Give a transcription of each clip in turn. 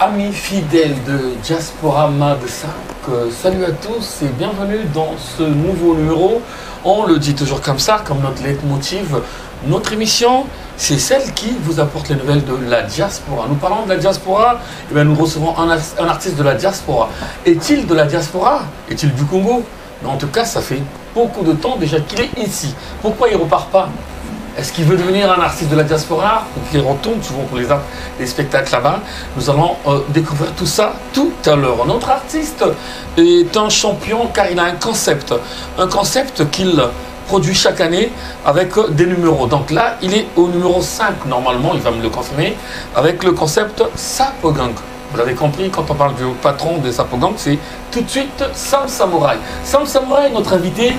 Amis fidèles de Diaspora Mag 5, salut à tous et bienvenue dans ce nouveau numéro. On le dit toujours comme ça, comme notre leitmotiv. Notre émission, c'est celle qui vous apporte les nouvelles de la diaspora. Nous parlons de la diaspora, et bien nous recevons un artiste de la diaspora. Est-il de la diaspora? Est-il du Congo? Mais en tout cas, ça fait beaucoup de temps déjà qu'il est ici. Pourquoi il ne repart pas? Est-ce qu'il veut devenir un artiste de la diaspora ou qu'il retourne souvent pour les spectacles là-bas? Nous allons découvrir tout ça tout à l'heure. Notre artiste est un champion car il a un concept qu'il produit chaque année avec des numéros. Donc là, il est au numéro 5 normalement, il va me le confirmer, avec le concept Sapogang. Vous l'avez compris, quand on parle du patron de Sapogang, c'est tout de suite Sam Samouraï. Sam Samouraï est notre invité,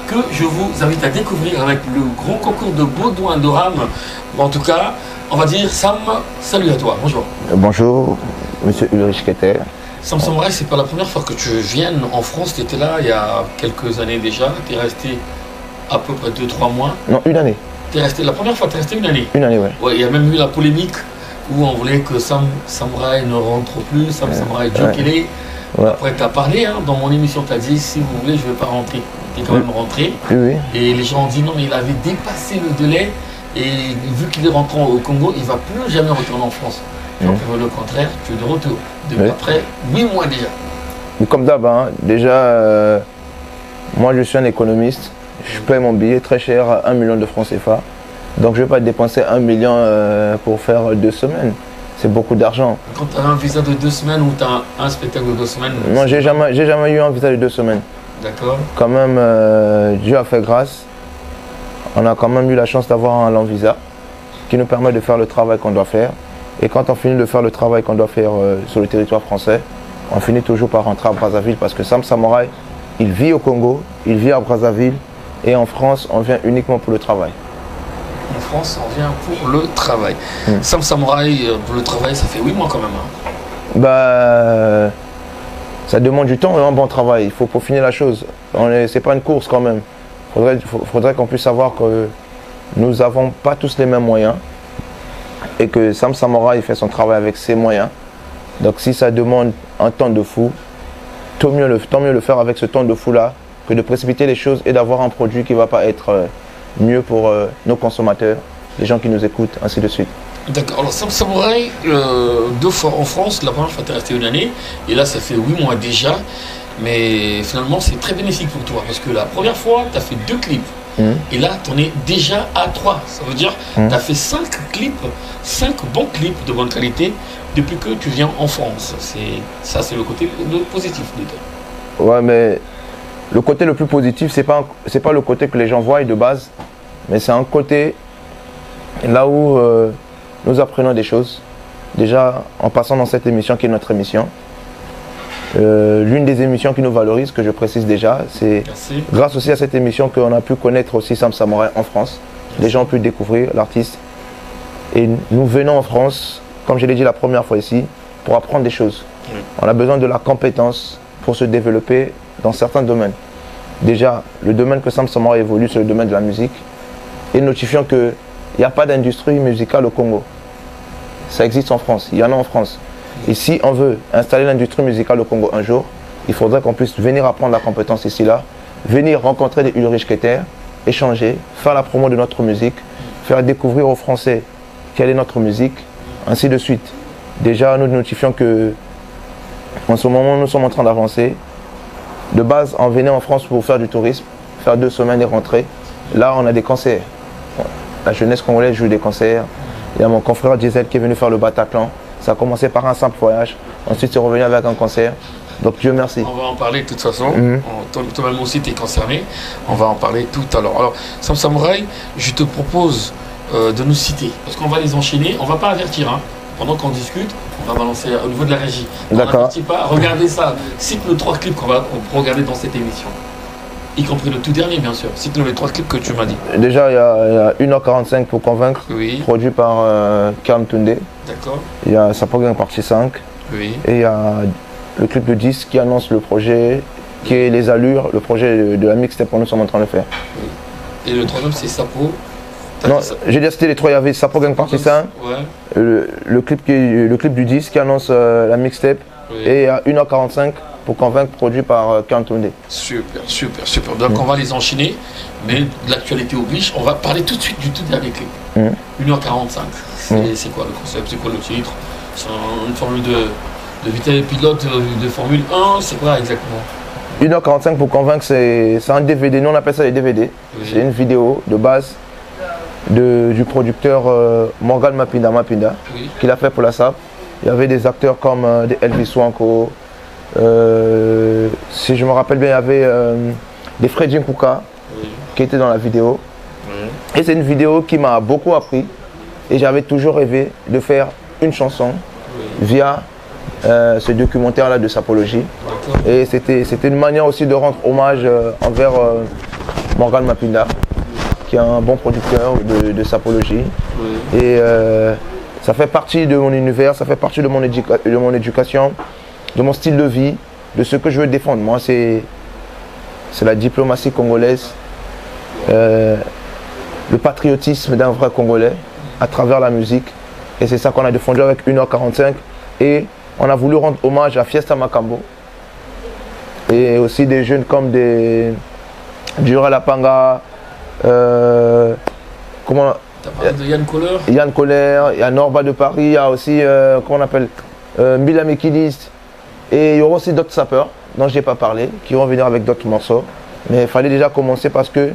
que je vous invite à découvrir avec le grand concours de Baudouin de Rame. En tout cas, on va dire Sam, salut à toi, bonjour. Bonjour, monsieur Ulrich Keter. Sam Samouraï, c'est pas la première fois que tu viennes en France, tu étais là il y a quelques années déjà, tu es resté à peu près 2-3 mois. Non, une année. La première fois, tu es resté une année. Une année, ouais. Ouais, il y a même eu la polémique où on voulait que Sam Samouraï ne rentre plus, Sam Samouraï Djokele. Ouais. Après, tu as parlé, hein, dans mon émission, tu as dit, si vous voulez, je ne vais pas rentrer. Tu es quand même rentré. Oui. Et les gens ont dit non, mais il avait dépassé le délai. Et vu qu'il est rentré au Congo, il ne va plus jamais retourner en France. Le contraire, tu es de retour. Depuis après 8 mois déjà. Comme d'hab, hein, déjà, moi je suis un économiste. Je paye mon billet très cher, 1 million de francs CFA. Donc je ne vais pas dépenser 1 million pour faire 2 semaines. C'est beaucoup d'argent. Quand tu as un visa de 2 semaines ou tu as un spectacle de 2 semaines? Non, j'ai jamais eu un visa de 2 semaines. D'accord. Quand même, Dieu a fait grâce. On a quand même eu la chance d'avoir un long visa qui nous permet de faire le travail qu'on doit faire. Et quand on finit de faire le travail qu'on doit faire sur le territoire français, on finit toujours par rentrer à Brazzaville parce que Sam Samouraï, il vit au Congo, il vit à Brazzaville et en France, on vient uniquement pour le travail. En France, on vient pour le travail. Sam Samouraï, pour le travail, ça fait 8 mois quand même. Hein. Bah, ça demande du temps et un bon travail. Il faut peaufiner la chose. C'est pas une course quand même. Faudrait qu'on puisse savoir que nous n'avons pas tous les mêmes moyens et que Sam Samouraï fait son travail avec ses moyens. Donc si ça demande un temps de fou, tant mieux le faire avec ce temps de fou là que de précipiter les choses et d'avoir un produit qui ne va pas être mieux pour nos consommateurs, les gens qui nous écoutent, ainsi de suite. D'accord. Alors Sam Samouraï, 2 fois en France, la première fois tu es resté une année, et là ça fait 8 mois déjà, mais finalement c'est très bénéfique pour toi, parce que la première fois tu as fait 2 clips, et là tu en es déjà à 3, ça veut dire tu as fait 5 clips, 5 bons clips de bonne qualité depuis que tu viens en France. Ça c'est le côté positif de toi. Ouais, mais le côté le plus positif, c'est pas le côté que les gens voient de base, mais c'est un côté là où nous apprenons des choses. Déjà, en passant dans cette émission qui est notre émission, l'une des émissions qui nous valorise, que je précise déjà, c'est grâce aussi à cette émission qu'on a pu connaître aussi Sam Samouraï en France. Les gens ont pu découvrir l'artiste. Et nous venons en France, comme je l'ai dit la première fois ici, pour apprendre des choses. On a besoin de la compétence pour se développer dans certains domaines. Déjà, le domaine que Sam Samouraï évolue, c'est le domaine de la musique. Et notifiant qu'il n'y a pas d'industrie musicale au Congo. Ça existe en France, il y en a en France. Et si on veut installer l'industrie musicale au Congo un jour, il faudrait qu'on puisse venir apprendre la compétence ici là, venir rencontrer des Ulrich Keter, échanger, faire la promo de notre musique, faire découvrir aux Français quelle est notre musique, ainsi de suite. Déjà, nous notifions que en ce moment, nous sommes en train d'avancer. De base, on venait en France pour faire du tourisme, faire 2 semaines et rentrer. Là, on a des concerts. La jeunesse congolaise joue des concerts. Il y a mon confrère Diesel qui est venu faire le Bataclan. Ça a commencé par un simple voyage. Ensuite, c'est revenu avec un concert. Donc, Dieu merci. On va en parler de toute façon. Toi-même aussi, tu es concerné. On va en parler tout à l'heure. Alors, Sam Samouraï, je te propose de nous citer. Parce qu'on va les enchaîner. On ne va pas avertir. Hein. Pendant qu'on discute, on va balancer au niveau de la régie. D'accord. Regardez ça. Cite nos 3 clips qu'on va regarder dans cette émission. Y compris le tout dernier, bien sûr. Cite-nous les 3 clips que tu m'as dit. Déjà, il y a 1h45 pour convaincre, produit par Kam Tunde. D'accord. Il y a Sapogang partie 5. Oui. Et il y a le clip de 10 qui annonce le projet, qui est Les Allures, le projet de la mixtape que nous sommes en train de faire. Oui. Et le 3e, c'est Sapo Non, je veux dire, c'était les trois. Il y avait Sapo Gang Partie 5, Ouais. le clip du disque qui annonce la mixtape, Oui. et à 1h45 pour convaincre, produit par Kantonde. Super, super, super. Donc on va les enchaîner, mais l'actualité oblige. On va parler tout de suite du tout dernier clip. 1h45. C'est quoi le concept? C'est quoi le titre? C'est une formule de vitesse pilote de Formule 1? C'est quoi exactement? 1h45 pour convaincre, c'est un DVD. Nous on appelle ça des DVD. Oui. C'est une vidéo de base du producteur Morgan Mapinda, Oui. qu'il a fait pour la SAP. Il y avait des acteurs comme des Elvis Swanko. Si je me rappelle bien, il y avait des Freddy Nkuka Oui. qui étaient dans la vidéo. Oui. Et c'est une vidéo qui m'a beaucoup appris. Et j'avais toujours rêvé de faire une chanson via ce documentaire-là de Sapologie. Et c'était une manière aussi de rendre hommage envers Morgan Mapinda, qui est un bon producteur de Sapologie. Oui. Et ça fait partie de mon univers, ça fait partie de mon éducation, de mon style de vie, de ce que je veux défendre. Moi, c'est la diplomatie congolaise, le patriotisme d'un vrai Congolais à travers la musique. Et c'est ça qu'on a défendu avec 1h45. Et on a voulu rendre hommage à Fiesta Makambo. Et aussi des jeunes comme Dura Lapanga, comment... T'as parlé de Yann Kohler? Yann Kohler, il y a Norba de Paris, il y a aussi, comment on appelle, Mila Mekilist. Et il y aura aussi d'autres sapeurs dont je n'ai pas parlé, qui vont venir avec d'autres morceaux. Mais il fallait déjà commencer parce que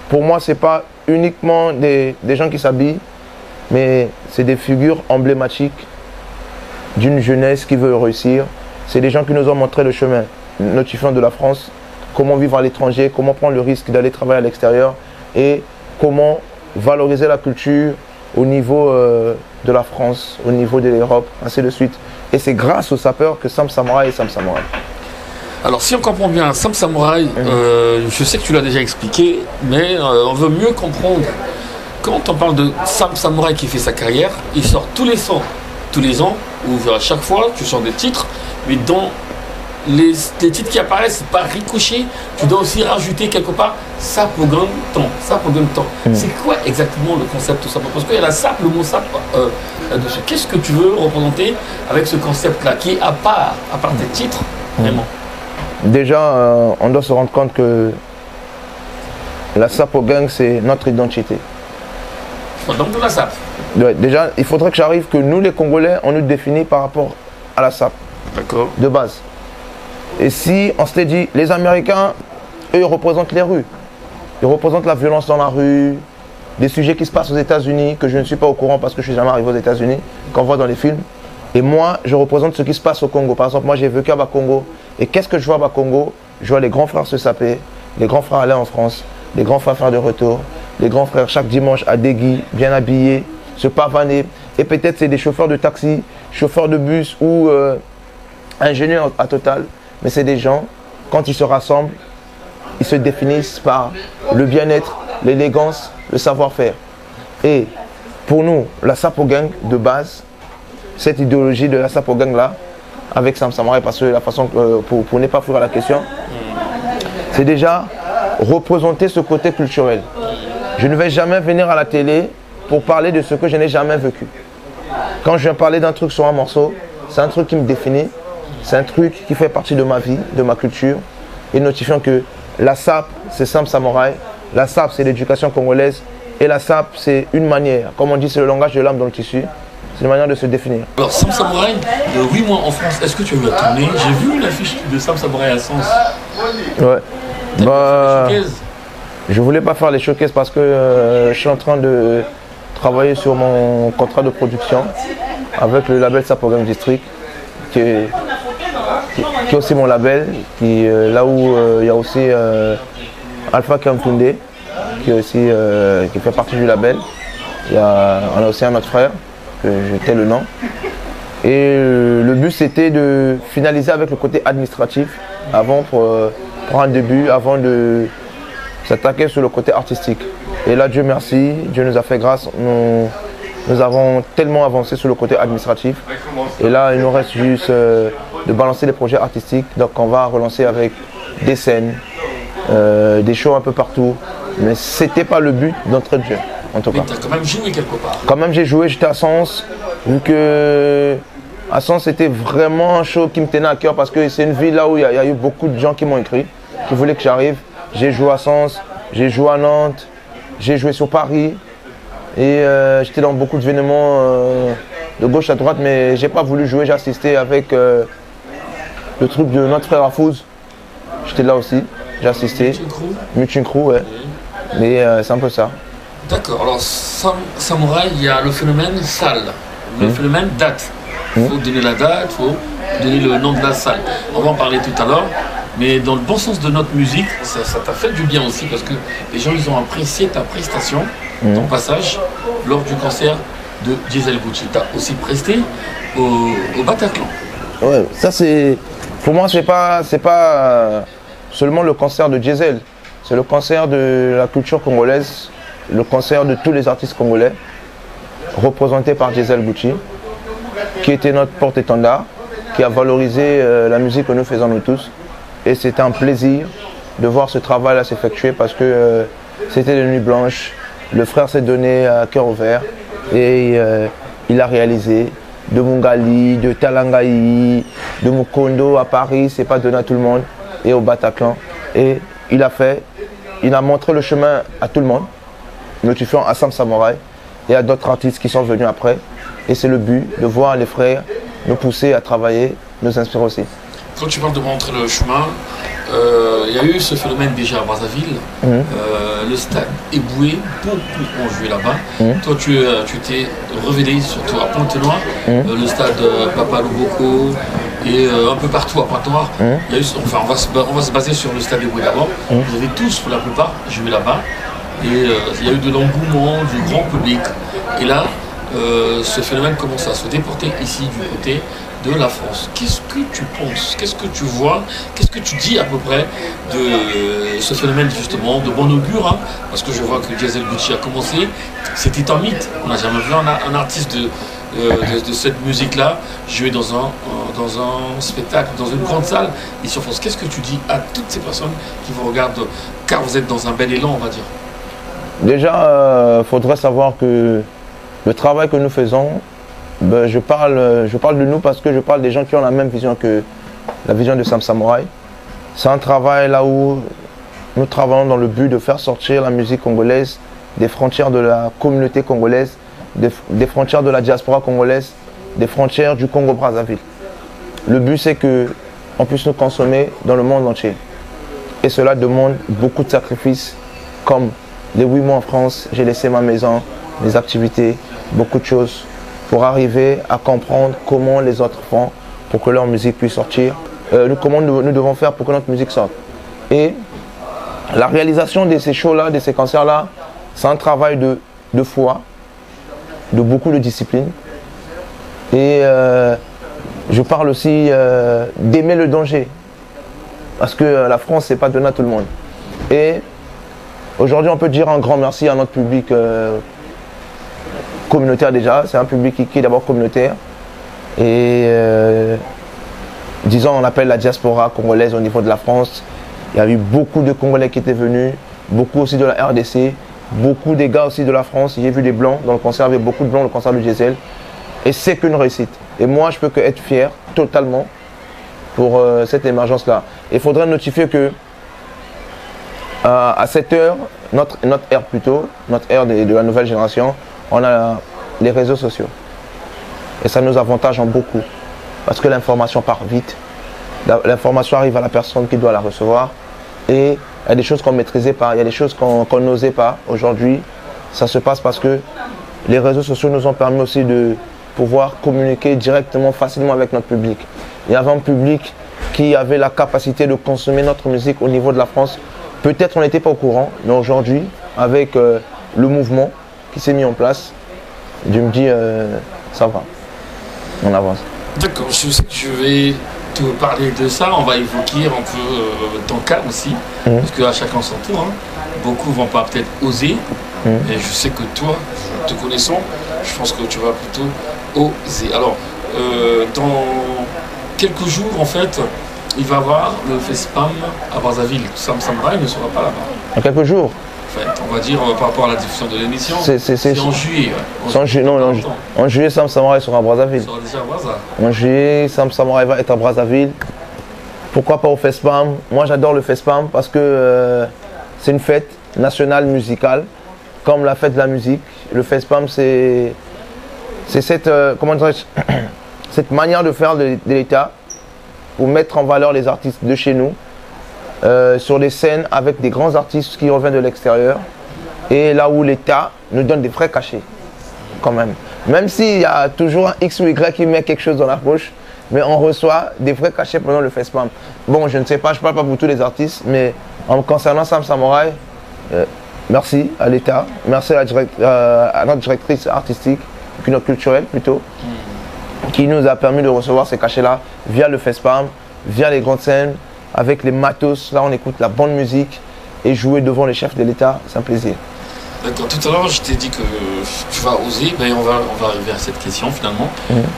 pour moi, ce n'est pas uniquement des gens qui s'habillent, mais c'est des figures emblématiques d'une jeunesse qui veut réussir. C'est des gens qui nous ont montré le chemin notifiant de la France, comment vivre à l'étranger, comment prendre le risque d'aller travailler à l'extérieur et comment valoriser la culture au niveau de la France, au niveau de l'Europe, ainsi de suite. Et c'est grâce aux sapeurs que Sam Samouraï est Sam Samouraï. Alors si on comprend bien, Sam Samouraï, je sais que tu l'as déjà expliqué, mais on veut mieux comprendre. Quand on parle de Sam Samouraï qui fait sa carrière, il sort tous les ans, ou à chaque fois, tu sors des titres, mais dans les titres qui apparaissent par ricochet, tu dois aussi rajouter quelque part Sapogan temps. C'est quoi exactement le concept tout ça? Parce qu'il y a la SAP, le mot SAP là-dessus. Qu'est-ce que tu veux représenter avec ce concept-là qui est à part des titres, vraiment? Déjà, on doit se rendre compte que la SAP au gang, c'est notre identité. Donc de la SAP. Ouais, déjà, il faudrait que j'arrive que nous, les Congolais, on nous définit par rapport à la SAP. D'accord. De base. Et si on s'était dit, les Américains, eux, ils représentent les rues. Ils représentent la violence dans la rue, des sujets qui se passent aux États-Unis, que je ne suis pas au courant parce que je ne suis jamais arrivé aux États-Unis, qu'on voit dans les films. Et moi, je représente ce qui se passe au Congo. Par exemple, moi, j'ai vécu à Bakongo. Et qu'est-ce que je vois à Bakongo? Je vois les grands frères se saper, les grands frères aller en France, les grands frères faire de retour, les grands frères chaque dimanche à Degui, bien habillés, se pavaner. Et peut-être c'est des chauffeurs de taxi, chauffeurs de bus ou ingénieurs à Total. Mais c'est des gens, quand ils se rassemblent, ils se définissent par le bien-être, l'élégance, le savoir-faire. Et pour nous, la Sapo Gang de base, cette idéologie de la Sapo Gang là, avec Sam Samouraï, parce que la façon, pour ne pas fuir à la question, c'est déjà représenter ce côté culturel. Je ne vais jamais venir à la télé pour parler de ce que je n'ai jamais vécu. Quand je viens parler d'un truc sur un morceau, c'est un truc qui me définit, c'est un truc qui fait partie de ma vie, de ma culture, et notifiant que la SAP, c'est Sam Samouraï, la SAP, c'est l'éducation congolaise, et la SAP, c'est une manière, comme on dit, c'est le langage de l'âme dans le tissu, c'est une manière de se définir. Alors, Sam Samouraï, de 8 mois en France, est-ce que tu as vu la tournée? J'ai vu l'affiche de Sam Samouraï à Sens. Ouais. Bah, je voulais pas faire les showcases parce que je suis en train de travailler sur mon contrat de production avec le label Sapo Gang District, qui est aussi mon label, là où il y a aussi Alpha Kamtunde, qui fait partie du label. On a aussi un autre frère, que je tais le nom. Et le but c'était de finaliser avec le côté administratif avant pour un début, avant de s'attaquer sur le côté artistique. Et là, Dieu merci, Dieu nous a fait grâce. Nous avons tellement avancé sur le côté administratif. Et là, il nous reste juste de balancer les projets artistiques. Donc on va relancer avec des scènes, des shows un peu partout. Mais ce n'était pas le but d'entrée de jeu. en tout cas. Mais tu as quand même joué quelque part. Quand même, j'ai joué, j'étais à Sens, vu que à Sens, c'était vraiment un show qui me tenait à cœur parce que c'est une ville là où il y a eu beaucoup de gens qui m'ont écrit, qui voulaient que j'arrive. J'ai joué à Sens, j'ai joué à Nantes, j'ai joué sur Paris et j'étais dans beaucoup d'événements de gauche à droite, mais j'ai pas voulu jouer, j'ai assisté avec le truc de notre frère Afouz. J'étais là aussi, j'ai assisté. Mutin Crew, ouais. Mais c'est un peu ça. D'accord, alors Samouraï, il y a le phénomène salle, le phénomène date. Il faut donner la date, il faut donner le nom de la salle. On va en parler tout à l'heure, mais dans le bon sens de notre musique, ça t'a fait du bien aussi parce que les gens ils ont apprécié ta prestation, ton passage lors du concert de Diesel Gucci. Tu as aussi presté au Bataclan. Ouais, ça c'est. Pour moi, c'est pas seulement le concert de Diesel, c'est le concert de la culture congolaise, le concert de tous les artistes congolais, représentés par Diesel Gucci, qui était notre porte-étendard, qui a valorisé la musique que nous faisons nous tous. Et c'était un plaisir de voir ce travail-là s'effectuer parce que c'était des nuits blanches. Le frère s'est donné à cœur ouvert et il a réalisé. De Mungali, de Talangaï, de Mukondo à Paris, c'est pas donné à tout le monde, et au Bataclan. Et il a montré le chemin à tout le monde, notifiant à Sam Samouraï et à d'autres artistes qui sont venus après. Et c'est le but de voir les frères nous pousser à travailler, nous inspirer aussi. Quand tu parles de montrer le chemin, il y a eu ce phénomène déjà à Brazzaville. Le stade Eboué, beaucoup ont joué là-bas. Toi, tu t'es révélé surtout à Pointe-Noire, le stade Papa Loboko et un peu partout à Pointe-Noire. Il y a eu, enfin, on va se baser sur le stade Eboué d'abord. Vous avez tous, pour la plupart, joué là-bas. Et il y a eu de l'engouement du grand public. Et là, ce phénomène commence à se déporter ici du côté de la France. Qu'est-ce que tu penses? Qu'est-ce que tu vois? Qu'est-ce que tu dis à peu près de ce phénomène justement de bon augure, hein? Parce que je vois que Diesel Gucci a commencé, c'était un mythe. On n'a jamais vu un artiste de cette musique-là jouer dans un spectacle, dans une grande salle ici sur France. Qu'est-ce que tu dis à toutes ces personnes qui vous regardent, car vous êtes dans un bel élan, on va dire? Déjà, faudrait savoir que le travail que nous faisons, ben, je parle de nous parce que je parle des gens qui ont la même vision que la vision de Sam Samouraï. C'est un travail là où nous travaillons dans le but de faire sortir la musique congolaise des frontières de la communauté congolaise, des frontières de la diaspora congolaise, des frontières du Congo-Brazzaville. Le but c'est qu'on puisse nous consommer dans le monde entier. Et cela demande beaucoup de sacrifices, comme les 8 mois en France, j'ai laissé ma maison, mes activités, beaucoup de choses, pour arriver à comprendre comment les autres font pour que leur musique puisse sortir, comment nous devons faire pour que notre musique sorte. Et la réalisation de ces shows-là, de ces concerts-là, c'est un travail de foi, de beaucoup de discipline. Et je parle aussi d'aimer le danger, parce que la France, c'est pas donné à tout le monde. Et aujourd'hui, on peut dire un grand merci à notre public communautaire déjà. C'est un public qui est d'abord communautaire. Et disons, on appelle la diaspora congolaise au niveau de la France. Il y a eu beaucoup de Congolais qui étaient venus, beaucoup aussi de la RDC, beaucoup des gars aussi de la France. J'ai vu des Blancs dans le concert, il y avait beaucoup de Blancs dans le concert de Diesel. Et c'est qu'une réussite. Et moi, je peux que être fier totalement pour cette émergence-là. Il faudrait notifier que à cette heure, notre ère plutôt, notre ère de la nouvelle génération, on a les réseaux sociaux. Et ça nous avantage en beaucoup. Parce que l'information part vite. L'information arrive à la personne qui doit la recevoir. Et il y a des choses qu'on ne maîtrisait pas, il y a des choses qu'on n'osait pas. Aujourd'hui, ça se passe parce que les réseaux sociaux nous ont permis aussi de pouvoir communiquer directement, facilement avec notre public. Il y avait un public qui avait la capacité de consommer notre musique au niveau de la France. Peut-être on n'était pas au courant, mais aujourd'hui, avec le mouvement qui s'est mis en place, je me dis, ça va, on avance. D'accord, je sais que je vais te parler de ça, on va évoquer un peu ton cas aussi, parce qu'à chacun son tour, hein. Beaucoup vont pas peut-être oser, mais je sais que toi, te connaissant, je pense que tu vas plutôt oser. Alors, dans quelques jours, en fait, il va y avoir le FESPAM à Brazzaville. Sam Samouraï ne sera pas là-bas. En quelques jours? fait, on va dire par rapport à la diffusion de l'émission. C'est en juillet. En juillet, Sam Samouraï sera à Brazzaville. Ça sera déjà à Brazza. En juillet, Sam Samouraï va être à Brazzaville. Pourquoi pas au FESPAM? Moi j'adore le FESPAM parce que c'est une fête nationale musicale, comme la fête de la musique. Le FESPAM c'est cette, comment dirais-je, cette manière de faire de l'État pour mettre en valeur les artistes de chez nous sur des scènes avec des grands artistes qui reviennent de l'extérieur et là où l'État nous donne des vrais cachets quand même. Même s'il y a toujours un X ou Y qui met quelque chose dans la poche, mais on reçoit des vrais cachets pendant le FESPAM. Bon, je ne sais pas, je ne parle pas pour tous les artistes, mais en concernant Sam Samouraï, merci à l'État, merci à notre directrice artistique, culturelle plutôt, qui nous a permis de recevoir ces cachets-là via le FESPAM, via les grandes scènes, avec les matos. Là, on écoute la bonne musique et jouer devant les chefs de l'État, c'est un plaisir. D'accord, tout à l'heure je t'ai dit que tu vas oser, ben on va arriver à cette question finalement.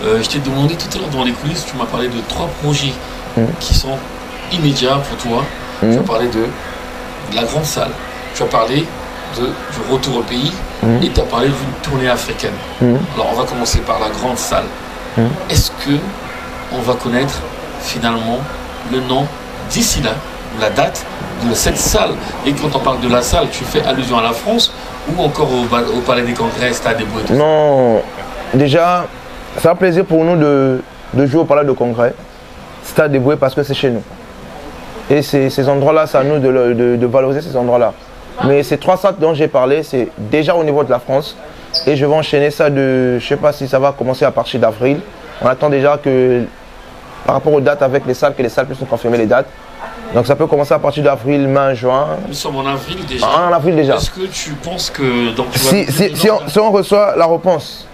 Je t'ai demandé tout à l'heure dans les coulisses, tu m'as parlé de 3 projets qui sont immédiats pour toi. Tu as parlé de la grande salle, tu as parlé du retour au pays et tu as parlé d'une tournée africaine. Alors on va commencer par la grande salle. Est-ce que on va connaître finalement le nom d'ici là, la date de cette salle? Et quand on parle de la salle, tu fais allusion à la France ou encore au Palais des Congrès, Stade des Bouets? Non, déjà, c'est un plaisir pour nous de jouer au Palais des Congrès, Stade des Bouets, parce que c'est chez nous. Et ces endroits-là, c'est à nous de valoriser ces endroits-là. Mais ces 3 salles dont j'ai parlé, c'est déjà au niveau de la France. Et je vais enchaîner ça je ne sais pas si ça va commencer à partir d'avril. On attend déjà que, par rapport aux dates avec les salles, que les salles puissent nous confirmer les dates. Donc ça peut commencer à partir d'avril, mai, juin. Nous sommes en avril déjà. En avril déjà. Est-ce que tu penses que... Donc, si on reçoit la réponse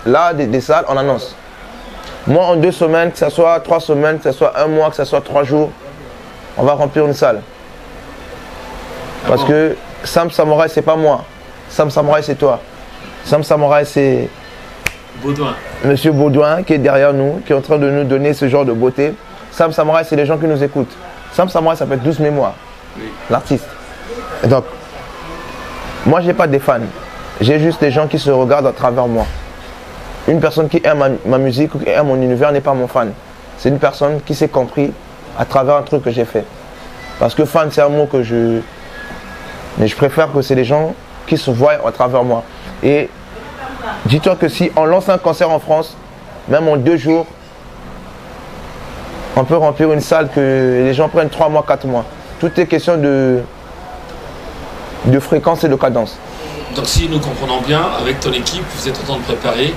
là des salles, on annonce. Moi en 2 semaines, que ce soit 3 semaines, que ce soit 1 mois, que ce soit 3 jours, on va remplir une salle. Parce que Sam Samouraï, c'est pas moi. Sam Samouraï, c'est toi. Sam Samouraï, c'est Baudouin. Monsieur Baudouin qui est derrière nous, qui est en train de nous donner ce genre de beauté. Sam Samouraï, c'est les gens qui nous écoutent. Sam Samouraï, ça fait 12 mémoires, l'artiste. Donc, moi, je n'ai pas des fans. J'ai juste des gens qui se regardent à travers moi. Une personne qui aime ma musique ou qui aime mon univers n'est pas mon fan. C'est une personne qui s'est compris à travers un truc que j'ai fait. Parce que fan, c'est un mot que mais je préfère que c'est les gens qui se voient à travers moi. Et dis-toi que si on lance un concert en France, même en 2 jours, on peut remplir une salle que les gens prennent 3 mois, 4 mois. Tout est question de fréquence et de cadence. Donc si nous comprenons bien, avec ton équipe, vous êtes en train de préparer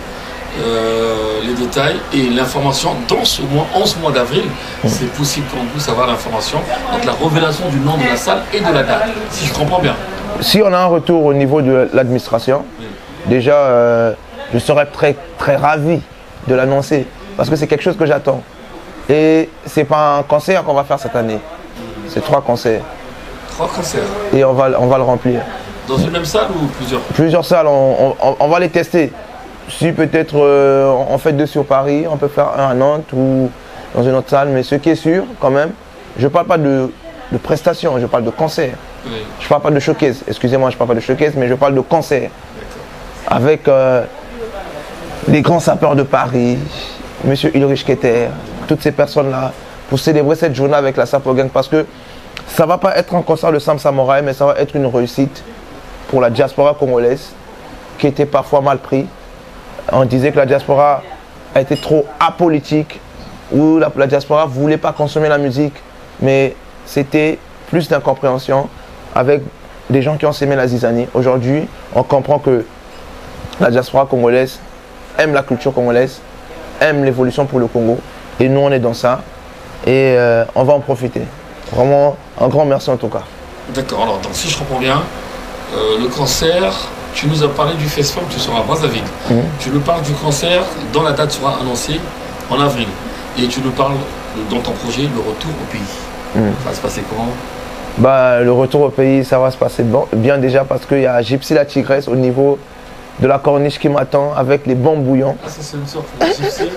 les détails et l'information dans ce mois, 11 mois d'avril, c'est possible qu'on puisse avoir l'information entre la révélation du nom de la salle et de la date, si je comprends bien. Si on a un retour au niveau de l'administration, déjà je serais très, très ravi de l'annoncer parce que c'est quelque chose que j'attends. Et c'est pas un concert qu'on va faire cette année, c'est 3 concerts. 3 concerts. Et on va le remplir. Dans une même salle ou plusieurs? Plusieurs salles, on va les tester. Si peut-être on fait 2 sur Paris, on peut faire un à Nantes ou dans une autre salle. Mais ce qui est sûr quand même, je ne parle pas de prestations, je parle de concert. Oui. Je ne parle pas de showcase, excusez-moi, je ne parle pas de showcase, mais je parle de concert. Avec les grands sapeurs de Paris, Monsieur Ulrich Keter, toutes ces personnes-là, pour célébrer cette journée avec la Sapo Gang. Parce que ça ne va pas être un concert de Sam Samouraï, mais ça va être une réussite pour la diaspora congolaise, qui était parfois mal pris. On disait que la diaspora a été trop apolitique, ou la diaspora ne voulait pas consommer la musique, mais c'était plus d'incompréhension avec des gens qui ont sémé la zizanie. Aujourd'hui, on comprend que la diaspora congolaise aime la culture congolaise, aime l'évolution pour le Congo, et nous on est dans ça, et on va en profiter. Vraiment, un grand merci en tout cas. D'accord, alors donc, si je comprends bien, le concert, tu nous as parlé du FESPAM, tu seras à Brazzaville. Tu nous parles du concert dont la date sera annoncée en avril. Et tu nous parles dans ton projet, le retour au pays. Ça va se passer comment? Le retour au pays, ça va se passer bien déjà parce qu'il y a Gypsy la Tigresse au niveau de la corniche qui m'attend avec les bons bouillons. Ah, ça c'est une sorte de Gypsy.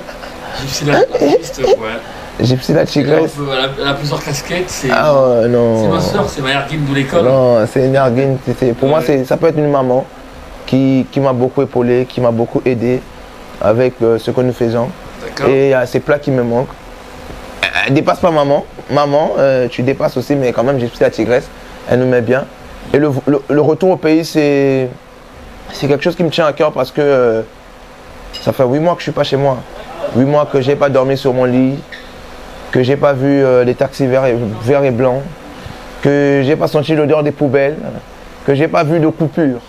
Gypsy la Tigresse, ouais. Gypsy la tigresse. Elle a plusieurs casquettes. C'est non. C'est ma soeur, c'est ma Yarguine de l'école. Non, c'est une Yarguine. Pour moi, ça peut être une maman qui m'a beaucoup épaulé, qui m'a beaucoup aidé avec ce que nous faisons. Et il y a ces plats qui me manquent. Elle dépasse pas maman. Maman, tu dépasses aussi, mais quand même, Gypsy la tigresse, elle nous met bien. Et le retour au pays, c'est quelque chose qui me tient à cœur parce que ça fait 8 mois que je ne suis pas chez moi. 8 mois que je n'ai pas dormi sur mon lit, que je n'ai pas vu les taxis verts et blancs, que je n'ai pas senti l'odeur des poubelles, que je n'ai pas vu de coupure.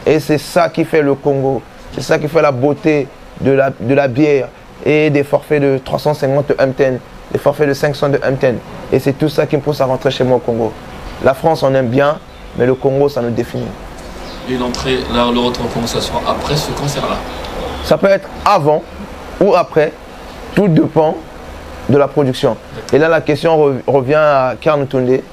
Et c'est ça qui fait le Congo. C'est ça qui fait la beauté de la bière et des forfaits de 350 de Mten, des forfaits de 500 de Mten. Et c'est tout ça qui me pousse à rentrer chez moi au Congo. La France, on aime bien, mais le Congo, ça nous définit. Et l'entrée, là, le retour, comment ça sera après ce concert-là? Ça peut être avant ou après, tout dépend de la production. Et là, la question revient à Carl Toundé,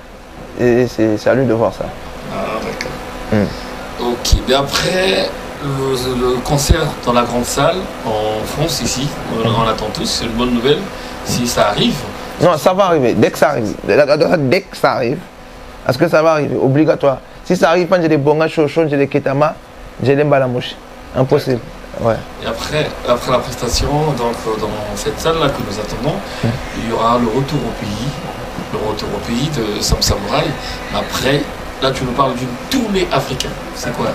et c'est à lui de voir ça. Ah, d'accord. Ok, mais après le concert dans la grande salle, en France, ici, on l'attend tous, c'est une bonne nouvelle, si ça arrive. Non, ça va arriver, dès que ça arrive. Dès que ça arrive, parce que ça va arriver, obligatoire. Si ça arrive, quand j'ai des bongas chauchons, j'ai des ketama, j'ai des mbalamouches. Impossible. Ouais. Et après la prestation, donc, dans cette salle-là que nous attendons, il y aura le retour au pays de Sam Samouraï. Après, là, tu nous parles d'une tournée africaine. C'est quoi?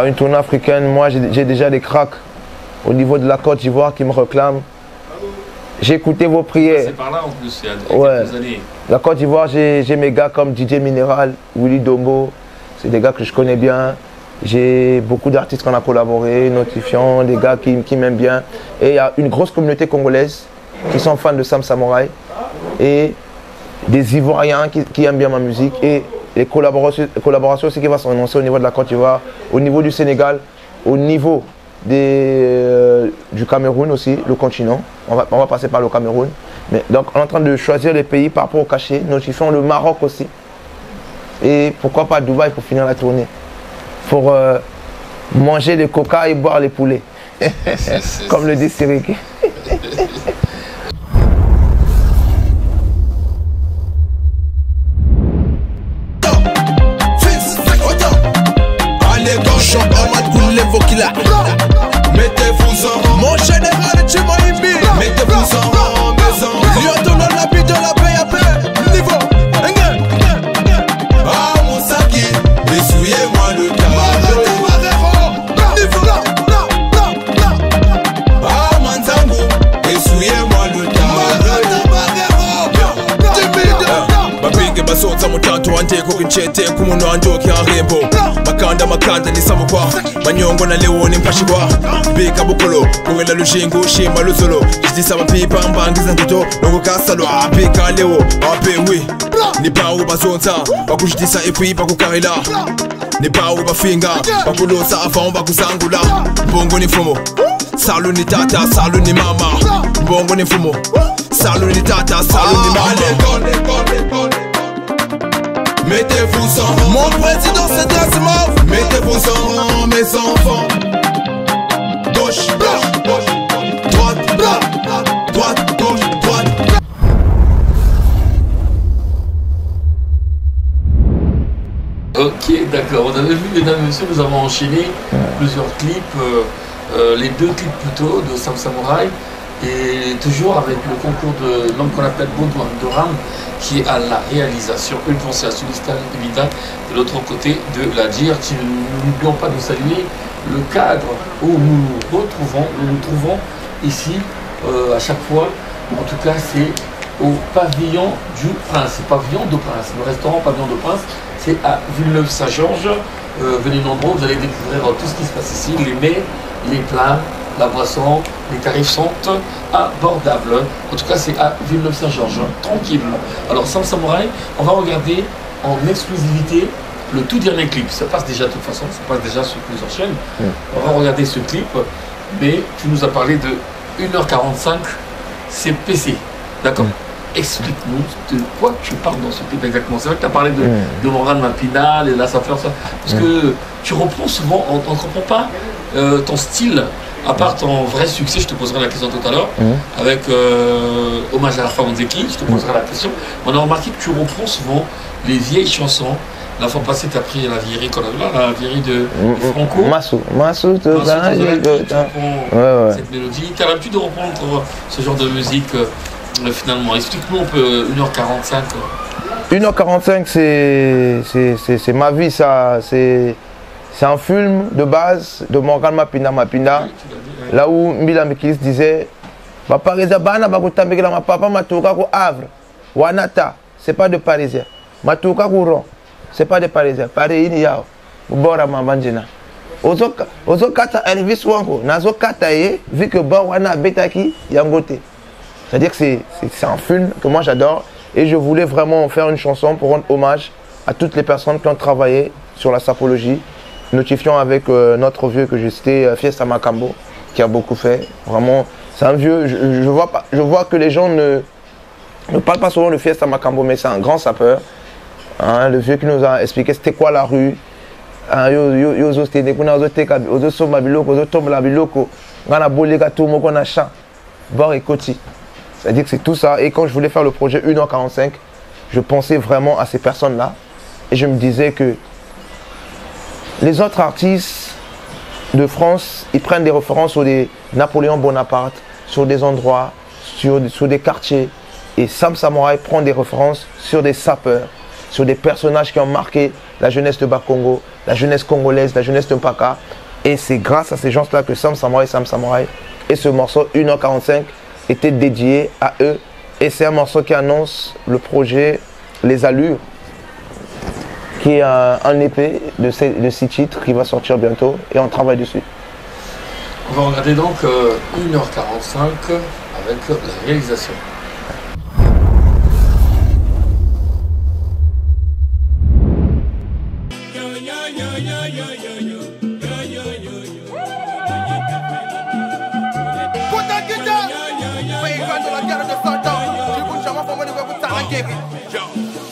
Une tournée africaine, moi, j'ai déjà des cracks au niveau de la Côte d'Ivoire qui me réclament. J'ai écouté vos prières. C'est par là en plus, il y a quelques années. La Côte d'Ivoire, j'ai mes gars comme DJ Minéral, Willy Dombo. C'est des gars que je connais bien. J'ai beaucoup d'artistes qu'on a collaboré, Notifiant, des gars qui m'aiment bien. Et il y a une grosse communauté congolaise qui sont fans de Sam Samouraï. Et des Ivoiriens qui aiment bien ma musique. Et les collaborations aussi qui vont s'annoncer au niveau de la Côte d'Ivoire, au niveau du Sénégal, au niveau du Cameroun aussi, le continent. On va passer par le Cameroun. Mais donc on est en train de choisir les pays par rapport au cachet. Notifiant le Maroc aussi. Et pourquoi pas Dubaï pour finir la tournée. Pour manger le coca et boire les poulets. Comme le dit Siriki. Mettez-vous en rang, mon général, tu m'as imbé. Mettez-vous en rang, maison. Lieutenant de la bite de la paix à paix. Niveau. Ah, mon saki, essuyez-moi le tableau. Niveau. Ah, Manzango, essuyez-moi le tableau. Basotsa mutanto wanje kukinchete kumuno andoki arembo makanda ni samukwa manyongo na leo ni mpashikwa bika bukolo kuwela lushingo shima luzolo jisisa mapipa mbangiza ndoto nongo kasalo bika leo apewi ni bawo bazonza bakushitisa epipa kukarila ni bawo bafinga bakulosa avant bakuzangula mbongo ni fumo salu ni tata salu ni mama mbongo ni fumo salu ni tata salu ni mama. Mettez-vous en rang, mon président c'est Dasmov. Mettez-vous en rang, mes enfants. Gauche, droite, droite, gauche, droite. Ok, d'accord. On avait vu, mesdames et messieurs, nous avons enchaîné plusieurs clips, les 2 clips plutôt de Sam Samouraï. Et toujours avec le concours de l'homme qu'on appelle Baudouin Doram, qui est à la réalisation, une pensée à Sulistan évidemment de l'autre côté de la DIR, qui n'oublions pas de saluer le cadre où nous nous trouvons ici à chaque fois. En tout cas, c'est au pavillon du Prince, pavillon de Prince, le restaurant pavillon de Prince, c'est à Villeneuve-Saint-Georges. Venez nombreux, vous allez découvrir tout ce qui se passe ici, les mets, les plats, la boisson, les tarifs sont abordables. En tout cas, c'est à Villeneuve-Saint-Georges, tranquille. Alors, Sam Samouraï, on va regarder en exclusivité le tout dernier clip. Ça passe déjà de toute façon, ça passe déjà sur plusieurs chaînes. On va regarder ce clip, mais tu nous as parlé de 1h45, c'est PC. D'accord. Explique-nous de quoi tu parles dans ce clip exactement. C'est vrai que tu as parlé de Morane Mapinal et là ça fait ça. Parce que tu reprends souvent, on ne comprend pas ton style À part ton vrai succès, je te poserai la question tout à l'heure, avec Hommage à la femme Zeki, je te poserai la question. On a remarqué que tu reprends souvent les vieilles chansons. La fois passée, tu as pris la vieillerie qu'on a vu là, la vieillerie de Franco. Massou, tout ça. Tu reprends cette mélodie. Tu as l'habitude de reprendre ce genre de musique finalement. Explique-nous un peu 1h45. 1h45, c'est ma vie, ça. C'est un film de base de Morgan Mapinda. Là où Mbila Mekis disait Papa Rezabana, ma papa Matouka ko Havre, Wanata, c'est pas de Parisien. Matouka ko Ron, c'est pas de Parisien. Paris ni yao, Bora Mambanjina. Ozo kata Elvis Wanko, Nazo kata ye, vu que Bon Wana Betaki, Yangote. C'est-à-dire que c'est un film que moi j'adore et je voulais vraiment faire une chanson pour rendre hommage à toutes les personnes qui ont travaillé sur la sapologie. Notifiant avec notre vieux que j'ai cité, Fiesta Macambo, qui a beaucoup fait. Vraiment, c'est un vieux. Je vois que les gens ne parlent pas souvent de Fiesta Macambo, mais c'est un grand sapeur. Hein, le vieux qui nous a expliqué c'était quoi la rue. C'est-à-dire que c'est tout ça. Et quand je voulais faire le projet 1h45, je pensais vraiment à ces personnes-là. Et je me disais que les autres artistes de France, ils prennent des références sur des Napoléon Bonaparte, sur des endroits, sur des quartiers. Et Sam Samouraï prend des références sur des sapeurs, sur des personnages qui ont marqué la jeunesse de Bakongo, la jeunesse congolaise, la jeunesse de Mpaka. Et c'est grâce à ces gens-là que Sam Samouraï et ce morceau 1h45 était dédié à eux. Et c'est un morceau qui annonce le projet Les Allures, qui est un EP de 6 titres qui va sortir bientôt et on travaille dessus. On va regarder donc 1h45 avec la réalisation.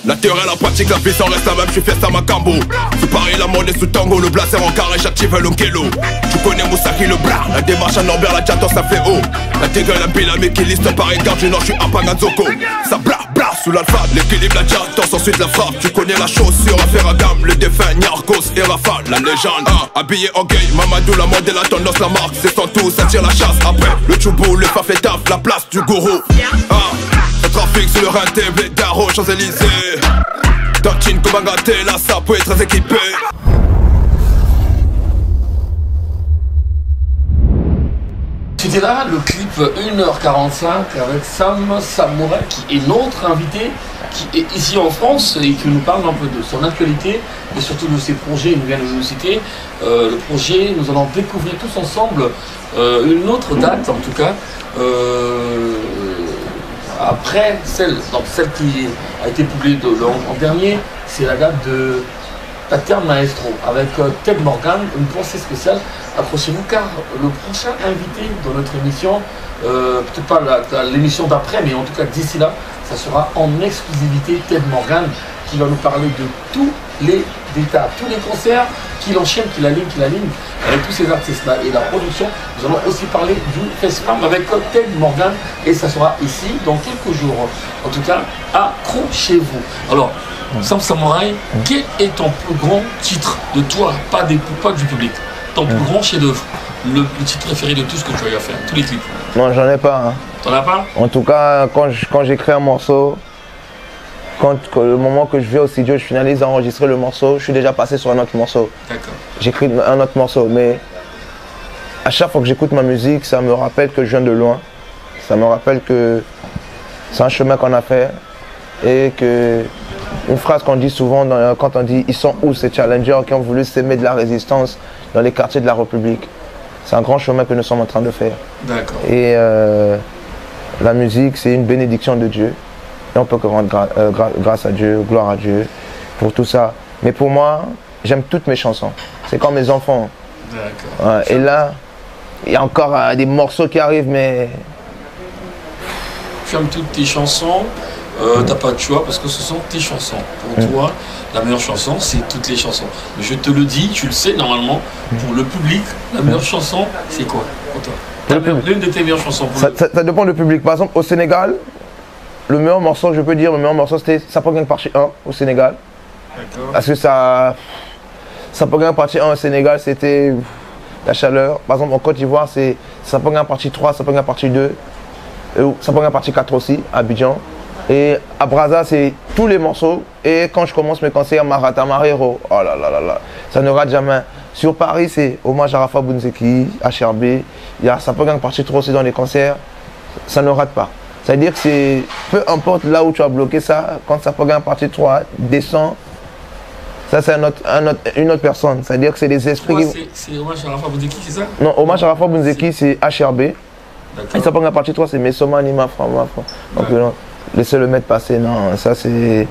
La théorie et la pratique, la puissance reste la même, je suis Fiesta Macambo. Sous Paris, la mode est sous tango, le blazer en carré, j'active l'onkello. Tu connais Moussaki le bras, la démarche à Norbert, la diator ça fait haut. La dégueule, la pile, la mec qui liste par garde du nord, je suis un Paganzoko. Ça bla bla sous l'alpha, l'équilibre, la diator, ensuite la frappe. Tu connais la chaussure, affaire à gamme, le défunt, Nyarkos et Rafale, la légende. Habillé en gay, Mamadou, la mode et la tendance, la marque, c'est sans tout, ça tire la chasse. Après, le tchoubou, le faf et taf, la place du gourou. Le trafic sur le Rhin TV, Garo, Champs-Élysées. Doctrine comme un gâté, là ça peut être très équipé. C'était là le clip 1h45 avec Sam Samouraï qui est notre invité, qui est ici en France et qui nous parle un peu de son actualité et surtout de ses projets. Il vient de nous citer le projet. Nous allons découvrir tous ensemble une autre date en tout cas. Après celle qui a été publiée en dernier, c'est la date de Pattern Maestro avec Ted Morgan, une pensée spéciale. Accrochez-vous car le prochain invité dans notre émission, peut-être pas l'émission d'après, mais en tout cas d'ici là, ça sera en exclusivité Ted Morgan qui va nous parler de tous les détails, tous les concerts qu'il enchaîne, qu'il aligne avec tous ces artistes-là et la production. Nous allons aussi parler du festival avec Ted Morgan et ça sera ici dans quelques jours. En tout cas, accrochez-vous. Alors, Sam Samouraï, quel est ton plus grand titre de toi, pas du public, ton plus grand chef-d'œuvre, le titre préféré de tout ce que tu as eu à faire, tous les clips? Non, j'en ai pas. Hein. T'en as pas? En tout cas, quand j'écris un morceau, le moment que je vais au studio, je finalise d'enregistrer le morceau, je suis déjà passé sur un autre morceau. D'accord. J'écris un autre morceau, mais à chaque fois que j'écoute ma musique, ça me rappelle que je viens de loin. Ça me rappelle que c'est un chemin qu'on a fait et que une phrase qu'on dit souvent quand on dit ils sont où ces challengers qui ont voulu s'aimer de la résistance dans les quartiers de la République. C'est un grand chemin que nous sommes en train de faire. D'accord. Et la musique, c'est une bénédiction de Dieu. Et on peut que rendre grâce à Dieu, gloire à Dieu pour tout ça. Mais pour moi, j'aime toutes mes chansons. C'est comme mes enfants. D'accord. Et là, il y a encore des morceaux qui arrivent, mais... Tu aimes toutes tes chansons, t'as pas de choix parce que ce sont tes chansons. Pour toi, la meilleure chanson, c'est toutes les chansons. Mais je te le dis, tu le sais normalement, pour le public, la meilleure chanson, c'est quoi pour toi? L'une de tes meilleures chansons. Ça dépend du public. Par exemple, au Sénégal, le meilleur morceau, je peux dire, le meilleur morceau, c'était Sapogang partie 1 au Sénégal. Parce que ça Sapogang partie 1 au Sénégal, c'était la chaleur. Par exemple, en Côte d'Ivoire, c'est Sapogang partie 3, Sapogang partie 2, Sapogang partie 4 aussi, à Abidjan. Et à Brazza, c'est tous les morceaux. Et quand je commence mes concerts, Marata Marero, oh là là là là, ça ne rate jamais. Sur Paris, c'est Hommage à Rafa Bounzeki, HRB. Il y a Sapogang partie 3 aussi dans les concerts. Ça ne rate pas. C'est-à-dire que c'est, peu importe là où tu as bloqué ça, quand Sapogang partie 3 descend, ça c'est une autre personne. C'est-à-dire que c'est des esprits. C'est Hommage à Rafa Bounzeki, c'est ça? Non, Hommage à Rafa Bounzeki, c'est HRB. Et Sapogang partie 3, c'est Mesoma, Nima, Frama. Donc, laissez le mettre passer, non, ça c'est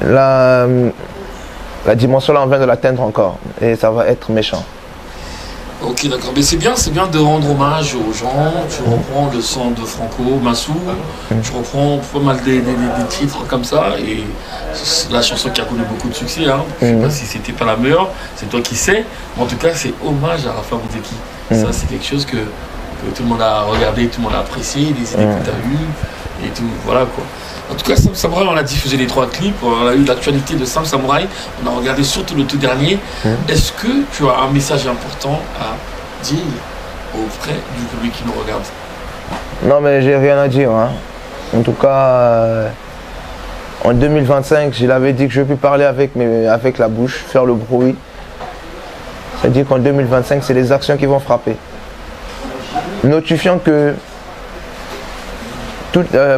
la dimension là on vient de l'atteindre encore et ça va être méchant. Ok, d'accord, mais c'est bien de rendre hommage aux gens. Tu reprends le son de Franco Massou, tu reprends pas mal des titres comme ça et la chanson qui a connu beaucoup de succès, hein. Je sais pas si c'était pas la meilleure, c'est toi qui sais, mais en tout cas c'est Hommage à Rafa Bounzeki. Ça c'est quelque chose que tout le monde a regardé, tout le monde a apprécié, des idées que tu as eues et tout, voilà quoi. En tout cas, Sam Samouraï, on a diffusé les 3 clips, on a eu l'actualité de Sam Samouraï, on a regardé surtout le tout dernier. Est-ce que tu as un message important à dire auprès du public qui nous regarde? Non, mais j'ai rien à dire, hein. En tout cas, en 2025, je l'avais dit que je ne peux plus parler avec la bouche, faire le bruit. C'est-à-dire qu'en 2025, c'est les actions qui vont frapper. Notifiant que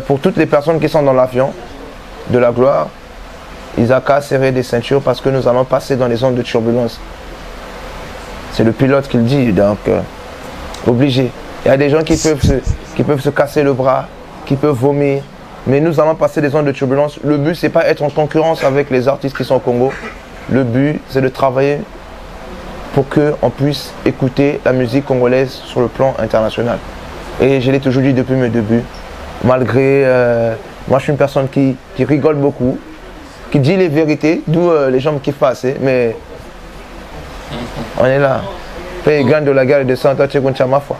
pour toutes les personnes qui sont dans l'avion de la gloire, ils n'ont qu'à serrer des ceintures parce que nous allons passer dans les zones de turbulence. C'est le pilote qui le dit, donc obligé. Il y a des gens qui peuvent se casser le bras, qui peuvent vomir, mais nous allons passer des zones de turbulence. Le but, c'est pas être en concurrence avec les artistes qui sont au Congo. Le but, c'est de travailler pour qu'on puisse écouter la musique congolaise sur le plan international. Et je l'ai toujours dit depuis mes débuts. Malgré, moi je suis une personne qui rigole beaucoup, qui dit les vérités, d'où les gens me kiffent pas assez, mais on est là. Paye gagne de la guerre de 100 ans, tu es ma foi.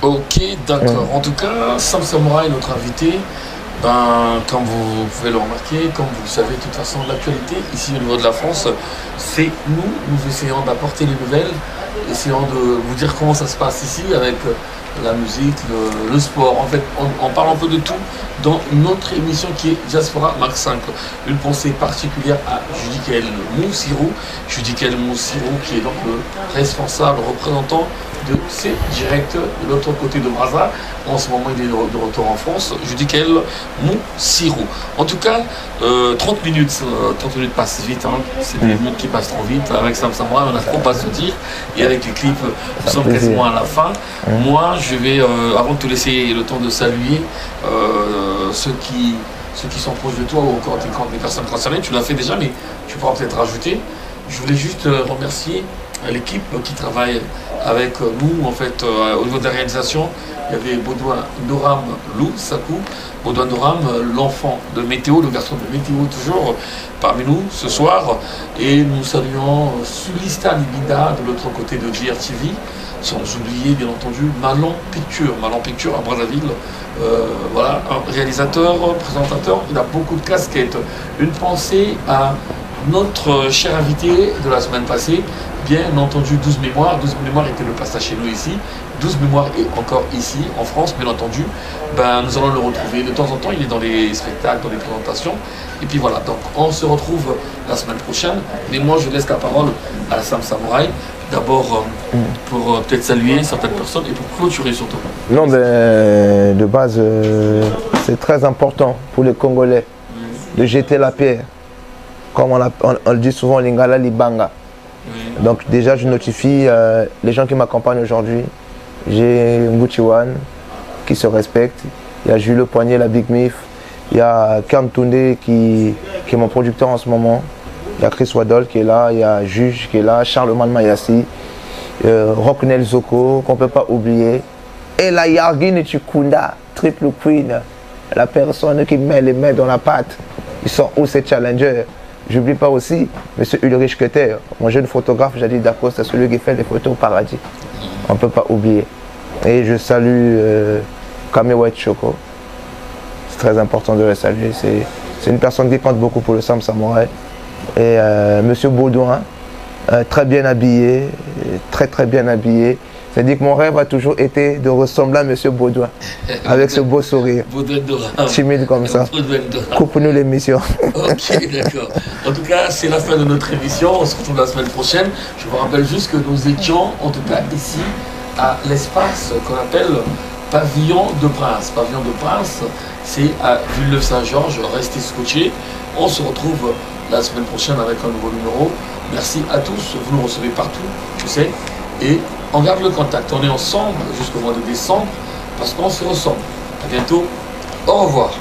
Ok, d'accord. En tout cas, Sam Samouraï, notre invité, comme vous pouvez le remarquer, comme vous le savez, de toute façon, l'actualité ici au niveau de la France, c'est nous essayons d'apporter les nouvelles, essayons de vous dire comment ça se passe ici avec la musique, le sport. En fait, on parle un peu de tout dans notre émission qui est Diaspora Max 5. Une pensée particulière à Judicaël Moussirou. Judicaël Moussirou qui est donc le responsable, représentant de C-Direct de l'autre côté de Brazza. En ce moment, il est de retour en France. Judicaël Moussirou. En tout cas, 30 minutes passent vite. Hein. C'est des minutes qui passent trop vite. Avec Sam Samouraï, on a trop à se dire. Et avec les clips, nous sommes quasiment à la fin. Moi, je vais, avant de te laisser le temps de saluer ceux qui sont proches de toi ou encore les personnes concernées, tu l'as fait déjà, mais tu pourras peut-être rajouter. Je voulais juste remercier l'équipe qui travaille avec nous, en fait, au niveau de la réalisation. Il y avait Baudouin Doram Lou Sakou, Baudouin Doram, l'enfant de Météo, le garçon de Météo toujours parmi nous ce soir. Et nous saluons Sulista Libida de l'autre côté de GRTV, sans oublier bien entendu Malon Picture à Brazzaville. Voilà, un réalisateur, présentateur, il a beaucoup de casquettes. Une pensée à notre cher invité de la semaine passée, bien entendu 12 mémoires. 12 mémoires était le passage chez nous ici. 12 mémoires est encore ici, en France, bien entendu. Nous allons le retrouver. De temps en temps, il est dans les spectacles, dans les présentations. Et puis voilà, donc on se retrouve la semaine prochaine. Mais moi, je laisse la parole à Sam Samouraï. D'abord, pour peut-être saluer certaines personnes et pour clôturer surtout. Non, mais de base, c'est très important pour les Congolais de jeter la pierre. Comme on le dit souvent, Lingala Libanga. Donc déjà, je notifie les gens qui m'accompagnent aujourd'hui. J'ai Nguchiwan qui se respecte. Il y a Jules Le Poignet, la Big Mif. Il y a Kam Toundé qui est mon producteur en ce moment. Il y a Chris Waddle qui est là. Il y a Juge qui est là. Charlemagne Mayassi. Rocknel Zoko qu'on ne peut pas oublier. Et la Yargine Chikunda, triple queen. La personne qui met les mains dans la pâte. ils sont où ces challengers. J'oublie pas aussi M. Ulrich Kötter, mon jeune photographe, Jadid Dacosta, celui qui fait les photos au paradis. On ne peut pas oublier. Et je salue Kame White Choco. C'est très important de le saluer. C'est une personne qui compte beaucoup pour le Sam Samouraï. Et M. Baudouin, très bien habillé, très bien habillé. C'est-à-dire que mon rêve a toujours été de ressembler à M. Baudouin, avec ce beau sourire, timide comme ça. Coupe-nous l'émission. Ok, d'accord. En tout cas, c'est la fin de notre émission. On se retrouve la semaine prochaine. Je vous rappelle juste que nous étions, en tout cas ici, à l'espace qu'on appelle Pavillon de Prince. Pavillon de Prince, c'est à Villeneuve-Saint-Georges. Restez scotchés. On se retrouve la semaine prochaine avec un nouveau numéro. Merci à tous. Vous nous recevez partout, tu sais. Et on garde le contact. On est ensemble jusqu'au mois de décembre parce qu'on se ressemble. À bientôt. Au revoir.